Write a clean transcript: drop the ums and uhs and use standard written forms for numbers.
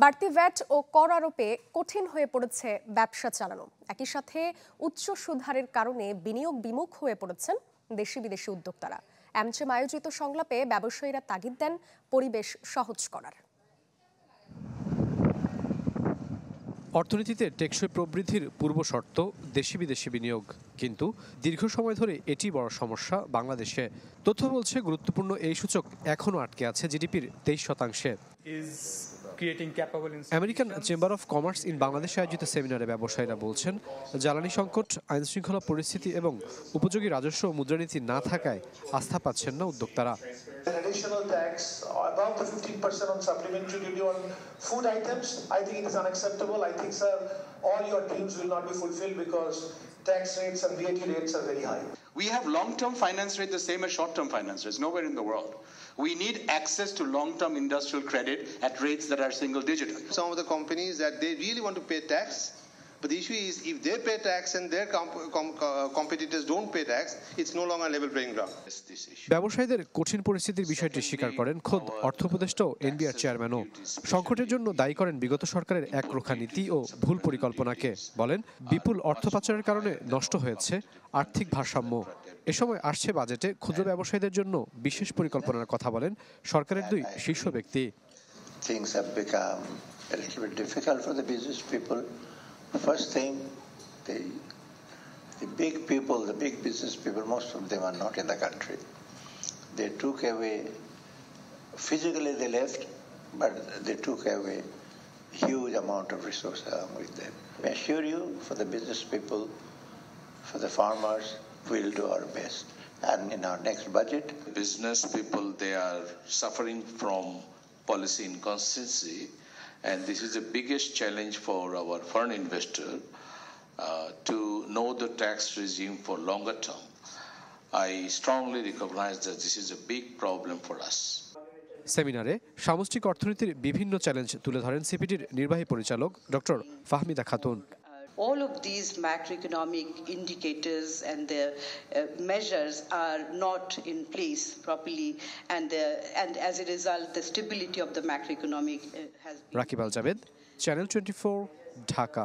বাড়তি ভ্যাট ও কর আরোপে কঠিন হয়ে পড়েছে ব্যবসা চালানো। একই সাথে উচ্চ সুদহারের কারণে বিনিয়োগ বিমুখ হয়ে পড়েছেন দেশি বিদেশি উদ্যোক্তারা। অ্যামচেম আয়োজিত সংলাপে ব্যবসায়ীরা তাগিদ দেন পরিবেশ সহজ করার। অর্থনীতিতে টেকসই প্রবৃদ্ধির পূর্ব শর্ত দেশি বিদেশি বিনিয়োগ, কিন্তু দীর্ঘ সময় ধরে এটি বড় সমস্যা বাংলাদেশে। তথ্য বলছে গুরুত্বপূর্ণ এই সূচক এখনও আটকে আছে জিডিপির 23%। American chamber of commerce in বাংলাদেশে আয়োজিত সেমিনারে ব্যবসায়ীরা বলছেন, জ্বালানি সংকট, আইনশৃঙ্খলা পরিস্থিতি এবং উপযোগী রাজস্ব ও মুদ্রানীতি না থাকায় আস্থা পাচ্ছেন না উদ্যোক্তারা। An additional tax above the 15% on supplementary duty on food items, I think it is unacceptable. I think, sir, all your dreams will not be fulfilled because tax rates and VAT rates are very high. We have long-term finance rate the same as short-term finance rates, nowhere in the world. We need access to long-term industrial credit at rates that are single-digit. Some of the companies that they really want to pay tax, but the issue is if they pay tax and their competitors don't pay tax, it's no longer a level playing ground. ব্যবসায়ীদের কঠিন পরিস্থিতির বিষয়টি স্বীকার করেন খোদ অর্থ উপদেষ্টা ও NBR চেয়ারম্যানও। সংকটের জন্য দায়ী করেন বিগত সরকারের একরোখা নীতি ও ভুল পরিকল্পনাকে। বলেন, বিপুল অর্থ পাচারের কারণে নষ্ট হয়েছে আর্থিক ভারসাম্য। এ সময় আসছে বাজেটে ক্ষুদ্র ব্যবসায়ীদের জন্য বিশেষ পরিকল্পনার কথা বলেন সরকারের দুই শীর্ষ ব্যক্তি। Things have become a little bit difficult for the business people. First thing, the big people, the big business people, most of them are not in the country. They took away, physically they left, but they took away huge amount of resources along with them. I assure you, for the business people, for the farmers, we'll do our best. And in our next budget, business people, they are suffering from policy inconsistency, and this is the biggest challenge for our foreign investor to know the tax regime for longer term. I strongly recognize that this is a big problem for us. সেমিনারে সামষ্টিক অর্থনীতির বিভিন্ন challenge তুলে ধরেন সিপিডির নির্বাহী পরিচালক doctor Fahmida Khatun. All of these macroeconomic indicators and their measures are not in place properly, and as a result, the stability of the macroeconomic has been. Rakib Al Jabed, channel 24, Dhaka.